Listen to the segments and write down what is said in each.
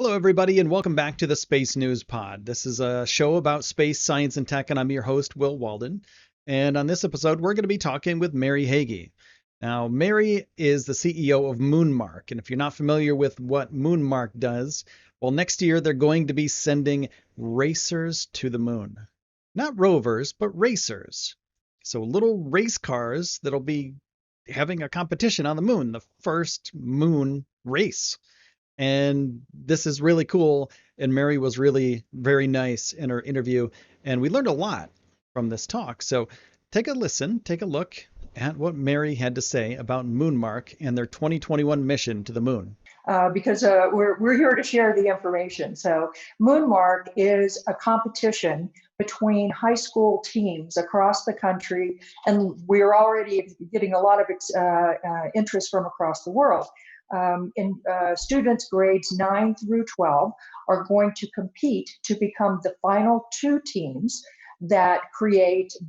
Hello, everybody, and welcome back to the Space News Pod. This is a show about space, science, and tech, and I'm your host, Will Walden. And on this episode, we're going to be talking with Mary Hagy. Now, Mary is the CEO of Moonmark, and if you're not familiar with what Moonmark does, well, next year they're going to be sending racers to the moon. Not rovers, but racers. So little race cars that'll be having a competition on the moon, the first moon race. And this is really cool. And Mary was really very nice in her interview. And we learned a lot from this talk. So take a listen, take a look at what Mary had to say about Moonmark and their 2021 mission to the moon. Because we're here to share the information. So Moonmark is a competition between high school teams across the country, and we're already getting a lot of interest from across the world. Students grades 9 through 12 are going to compete to become the final two teams that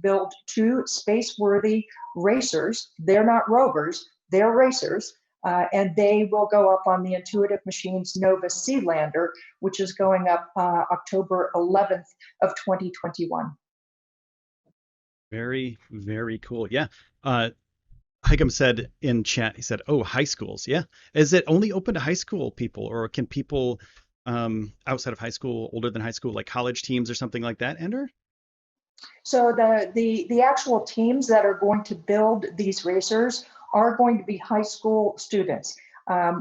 build two space-worthy racers. They're not rovers, they're racers. And they will go up on the Intuitive Machines Nova Sealander, which is going up October 11th of 2021. Very, very cool. Yeah. Higham said in chat, he said, "Oh, high schools. Yeah. Is it only open to high school people, or can people outside of high school, older than high school, like college teams or something like that, enter?" So the actual teams that are going to build these racers are going to be high school students.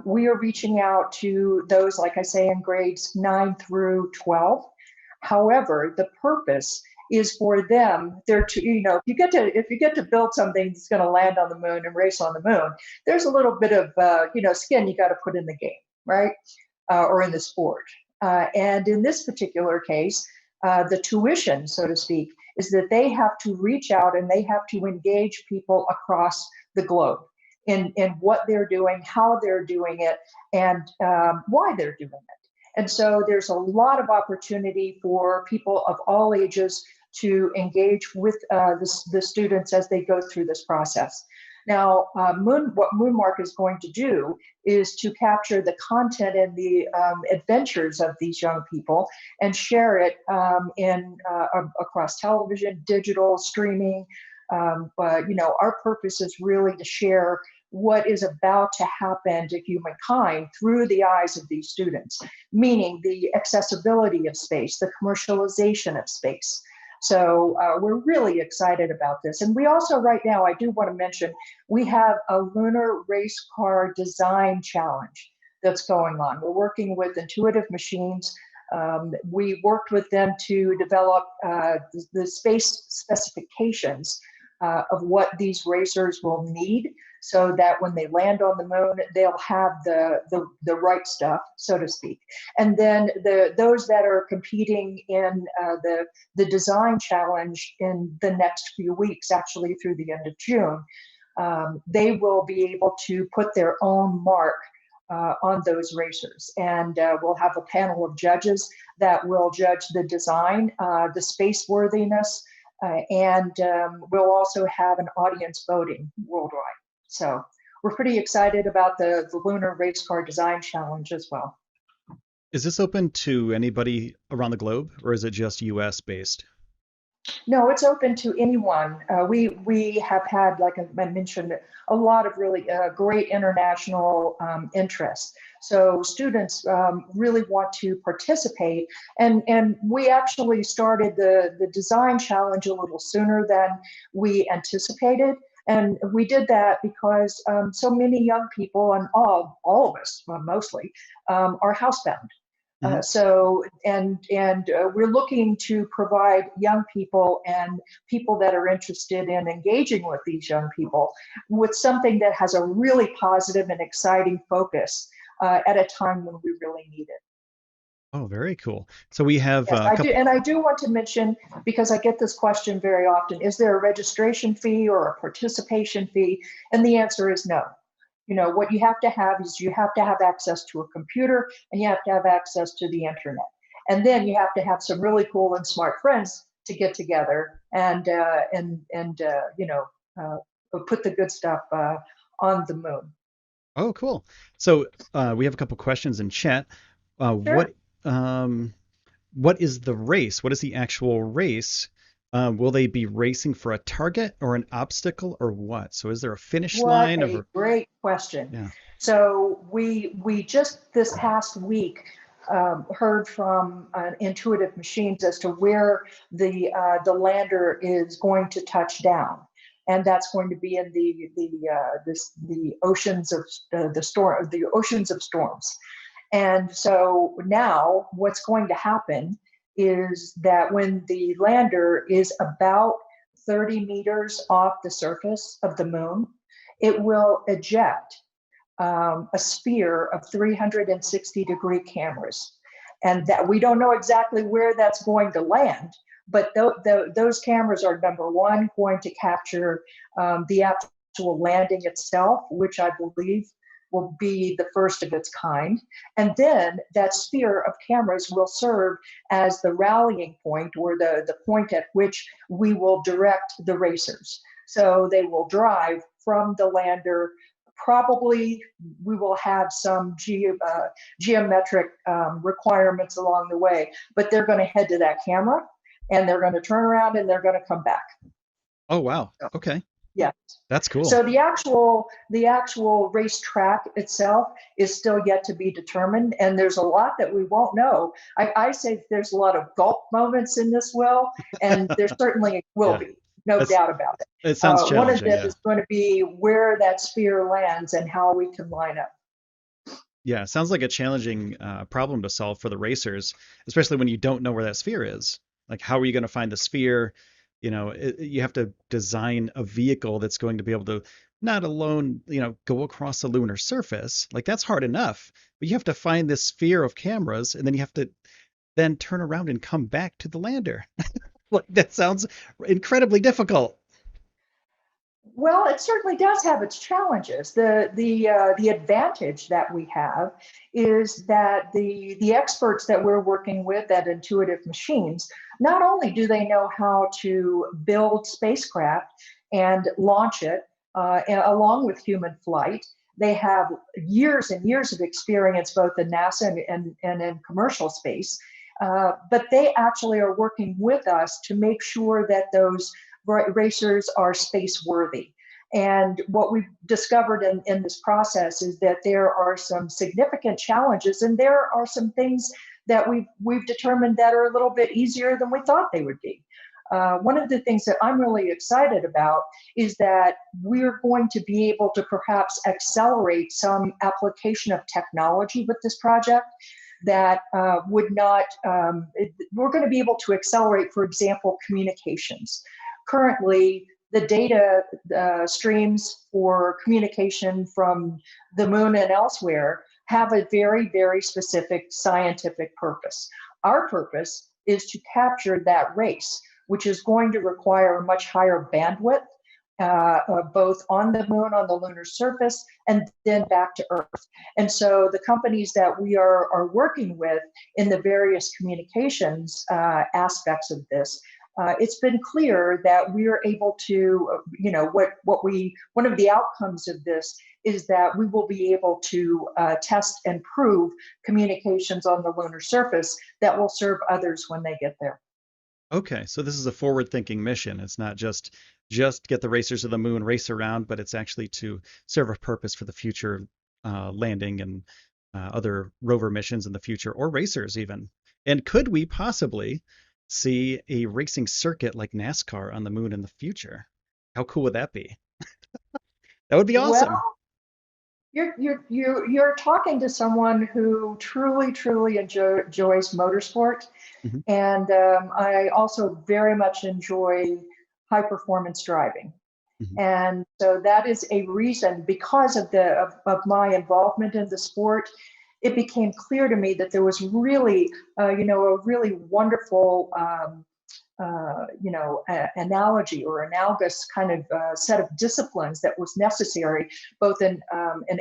We are reaching out to those, like I say, in grades 9 through 12. However, the purpose is for them there to, if you get to build something that's going to land on the moon and race on the moon, there's a little bit of skin you got to put in the game, right? Or in the sport. And in this particular case, the tuition, so to speak, is that they have to reach out and they have to engage people across the globe in what they're doing, how they're doing it, and why they're doing it. And so there's a lot of opportunity for people of all ages to engage with the students as they go through this process. Now, what Moonmark is going to do is to capture the content and the adventures of these young people and share it across television, digital, streaming. But our purpose is really to share what is about to happen to humankind through the eyes of these students, meaning the accessibility of space, the commercialization of space. So we're really excited about this. And we also, right now, I do want to mention, we have a lunar race car design challenge that's going on. We're working with Intuitive Machines. We worked with them to develop the space specifications of what these racers will need so that when they land on the moon, they'll have the right stuff, so to speak. And then those that are competing in the design challenge in the next few weeks, actually through the end of June, they will be able to put their own mark on those racers. And we'll have a panel of judges that will judge the design, the space worthiness, and we'll also have an audience voting worldwide. So we're pretty excited about the Lunar Race Car Design Challenge as well. Is this open to anybody around the globe, or is it just US based? No, it's open to anyone. We have had, like I mentioned, a lot of really great international interest. So students really want to participate, and we actually started the design challenge a little sooner than we anticipated. And we did that because so many young people, and all of us, well, mostly, are housebound. Mhm. We're looking to provide young people and people that are interested in engaging with these young people with something that has a really positive and exciting focus at a time when we really need it. Oh, very cool. So we have Yes, a I do. couple. And I do want to mention, because I get this question very often, is there a registration fee or a participation fee? And the answer is no. What you have to have is you have to have access to a computer and you have to have access to the internet. And then you have to have some really cool and smart friends to get together and put the good stuff on the moon. Oh, cool. So we have a couple questions in chat. What Sure. um, what is the race? What is the actual race? Will they be racing for a target or an obstacle or what? So is there a finish What line a of great question. yeah. So we just this past week heard from Intuitive Machines as to where the lander is going to touch down, and that's going to be in the oceans of the oceans of storms. And so now what's going to happen is that when the lander is about 30 meters off the surface of the moon, it will eject a sphere of 360-degree cameras. And that we don't know exactly where that's going to land, but those cameras are number one going to capture the actual landing itself, which I believe will be the first of its kind. And then that sphere of cameras will serve as the rallying point, or the point at which we will direct the racers. So they will drive from the lander. Probably we will have some geometric requirements along the way, but they're going to head to that camera and they're going to turn around and they're going to come back. Oh wow. So, Okay. yeah. That's cool. So the actual race track itself is still yet to be determined, and there's a lot that we won't know. I say there's a lot of gulp moments in this will, and there certainly will Yeah. be, no That's doubt about it. it sounds One of challenging, them yeah. is going to be where that sphere lands and how we can line up. Yeah, it sounds like a challenging problem to solve for the racers, especially when you don't know where that sphere is. Like, how are you going to find the sphere? You have to design a vehicle that's going to be able to not alone, go across the lunar surface. Like, that's hard enough, but you have to find this sphere of cameras, and then you have to then turn around and come back to the lander. Like, that sounds incredibly difficult. Well, it certainly does have its challenges. The advantage that we have is that the experts that we're working with at Intuitive Machines, not only do they know how to build spacecraft and launch it along with human flight, they have years and years of experience both in NASA and in commercial space. But they actually are working with us to make sure that those racers are space worthy. And what we've discovered in this process is that there are some significant challenges, and there are some things that we've determined that are a little bit easier than we thought they would be. One of the things that I'm really excited about is that we're going to be able to perhaps accelerate some application of technology with this project that would not, we're going to be able to accelerate, for example, communications. Currently, the data streams for communication from the moon and elsewhere have a very, very specific scientific purpose. Our purpose is to capture that race, which is going to require a much higher bandwidth, both on the moon, on the lunar surface, and then back to Earth. And so the companies that we are working with in the various communications aspects of this, it's been clear that we are able to, one of the outcomes of this is that we will be able to test and prove communications on the lunar surface that will serve others when they get there. Okay, so this is a forward-thinking mission. It's not just get the racers to the moon, race around, but it's actually to serve a purpose for the future landing and other rover missions in the future, or racers even. And could we possibly see a racing circuit like NASCAR on the moon in the future? How cool would that be? That would be awesome. Well, you're talking to someone who truly enjoys motorsport, Hmm. and I also very much enjoy high performance driving. Hmm. And so that is a reason, because of my involvement in the sport, it became clear to me that there was really, a really wonderful, analogy or analogous kind of set of disciplines that was necessary both in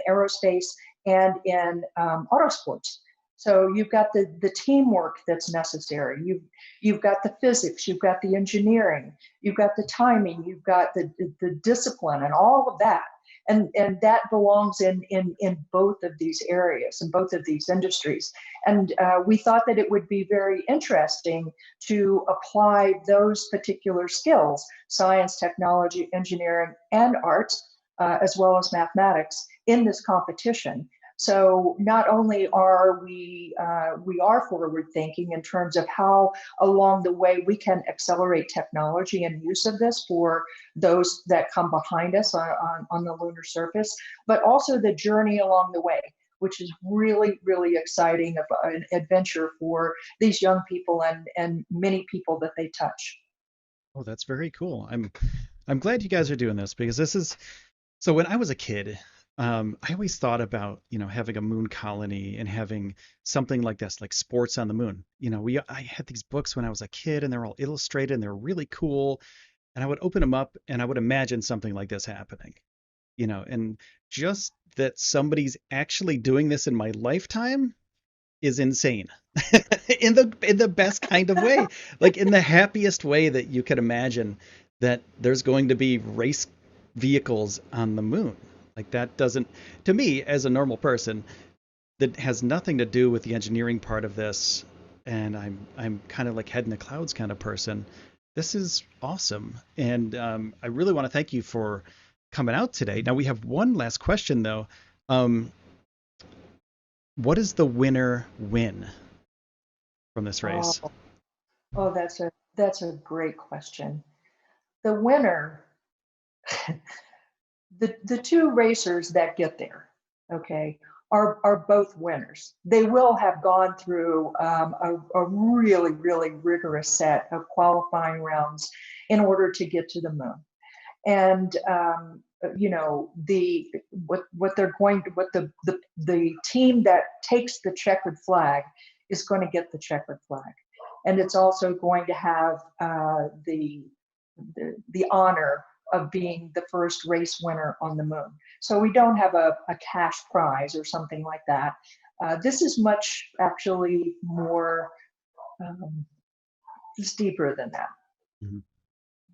aerospace and in autosports. So you've got the teamwork that's necessary. You've got the physics, you've got the engineering, you've got the timing, you've got the discipline, and all of that. And that belongs in both of these areas, in both of these industries. And we thought that it would be very interesting to apply those particular skills, science, technology, engineering, and arts, as well as mathematics, in this competition. So not only are we are forward thinking in terms of how along the way we can accelerate technology and use of this for those that come behind us on the lunar surface, but also the journey along the way, which is really, really exciting, of an adventure for these young people and many people that they touch. Oh, that's very cool. I'm glad you guys are doing this because this is so when I was a kid, I always thought about, having a moon colony and having something like this, like sports on the moon. I had these books when I was a kid and they're all illustrated and they're really cool. And I would open them up and I would imagine something like this happening, and just that somebody's actually doing this in my lifetime is insane in the best kind of way, like in the happiest way that you could imagine, that there's going to be race vehicles on the moon. Like that doesn't, to me as a normal person that has nothing to do with the engineering part of this, and I'm kind of like head in the clouds kind of person. This is awesome, and I really want to thank you for coming out today. Now we have one last question though. um, what does the winner win from this race? Oh, oh, that's a great question. The winner, the two racers that get there, okay, are both winners. They will have gone through a really, really rigorous set of qualifying rounds in order to get to the moon. And the what they're going to what the team that takes the checkered flag is going to get the checkered flag, and it's also going to have the honor of being the first race winner on the moon. So we don't have a cash prize or something like that. This is much actually more, um, it's deeper than that. Mhm.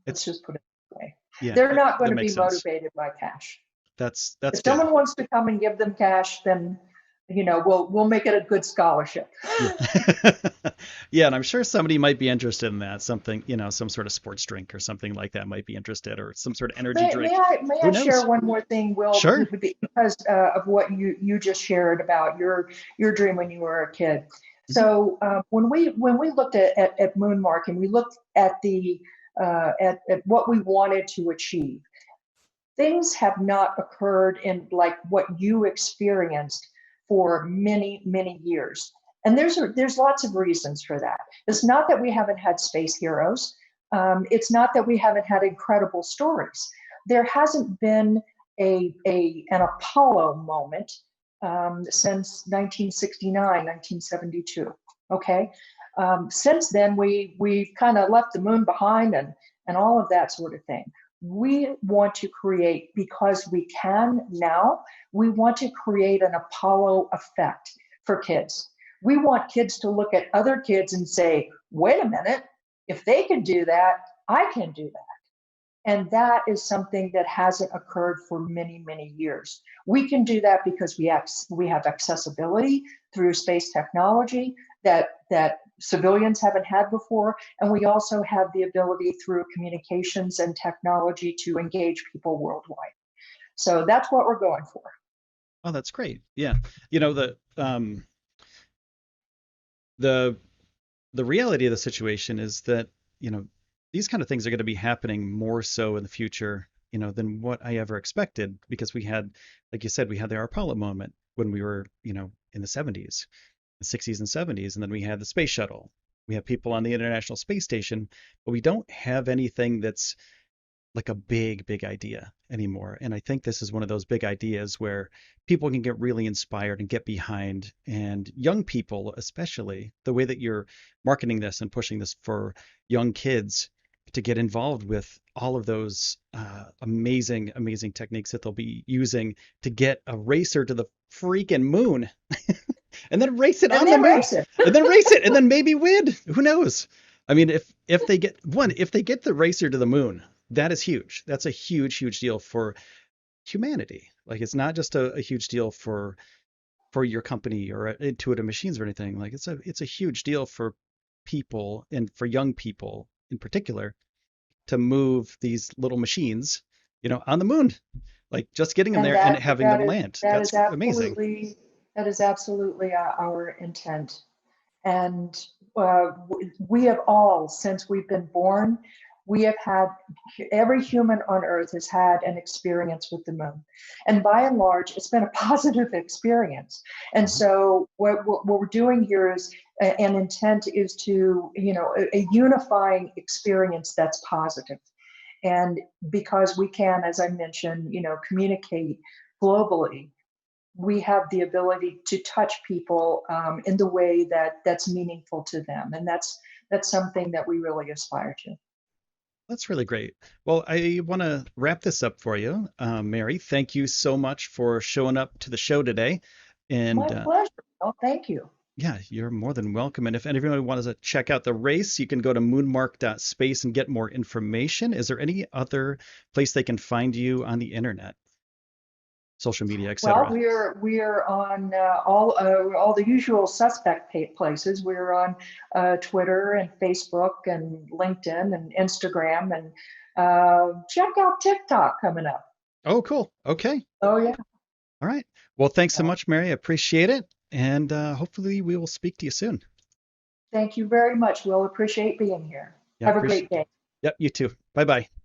Let's It's just put it that way. Yeah, They're not going that to be makes sense. motivated by cash. That's If good. someone wants to come and give them cash, then we'll make it a good scholarship. Yeah. Yeah, and I'm sure somebody might be interested in that. Something, some sort of sports drink or something like that might be interested, or some sort of energy May, may drink. I may Who I share knows? one more thing, Will, Sure. because of what you just shared about your dream when you were a kid. Hmm. So when we looked at Moonmark, and we looked at the at what we wanted to achieve, things have not occurred in like what you experienced for many, many years. And there's lots of reasons for that. It's not that we haven't had space heroes. It's not that we haven't had incredible stories. There hasn't been an Apollo moment since 1969, 1972. Okay. Since then, we've kind of left the moon behind, and all of that sort of thing. We want to create, because we can now, we want to create an Apollo effect for kids. We want kids to look at other kids and say, wait a minute, if they can do that, I can do that. And that is something that hasn't occurred for many, many years. We can do that because we have accessibility through space technology that civilians haven't had before. And we also have the ability through communications and technology to engage people worldwide. So that's what we're going for. Oh, that's great. Yeah. The the reality of the situation is that, these kind of things are going to be happening more so in the future, than what I ever expected, because we had, like you said, we had the Apollo moment when we were, in the 70s, the 60s and 70s, and then we had the space shuttle. We have people on the International Space Station, but we don't have anything that's like a big, big idea anymore. And I think this is one of those big ideas where people can get really inspired and get behind, and young people, especially the way that you're marketing this and pushing this for young kids to get involved with all of those amazing, amazing techniques that they'll be using to get a racer to the freaking moon and then race it And on the then moon race it. and then race it and then maybe win. Who knows? I mean, if they get the racer to the moon, that is huge. That's a huge, huge deal for humanity. Like it's not just a huge deal for your company or Intuitive Machines or anything. Like it's a huge deal for people and for young people in particular to move these little machines, on the moon. Like just getting them And there and having them land. that That's is amazing. absolutely our intent. And we have all, since we've been born, we have had, every human on earth has had an experience with the moon. And by and large, it's been a positive experience. And Mhm. so what we're doing here is an intent is to, a unifying experience that's positive. And because we can, as I mentioned, communicate globally, we have the ability to touch people in the way that's meaningful to them, and that's something that we really aspire to. That's really great. Well, I want to wrap this up for you, Mary. Thank you so much for showing up to the show today. And My pleasure. Oh, thank you. yeah, you're more than welcome. And if anyone wants to check out the race, you can go to moonmark.space and get more information. Is there any other place they can find you on the internet, social media, Well, etc.? we're on all the usual suspect places. We're on Twitter and Facebook and LinkedIn and Instagram, and check out TikTok coming up. Oh, cool. Okay. Oh yeah. All right. Well, thanks so So, much, Mary. I appreciate it. And hopefully we will speak to you soon. thank you very much. We'll appreciate being here. Yeah, Have a appreciate great it. day. Yep, you too. Bye bye.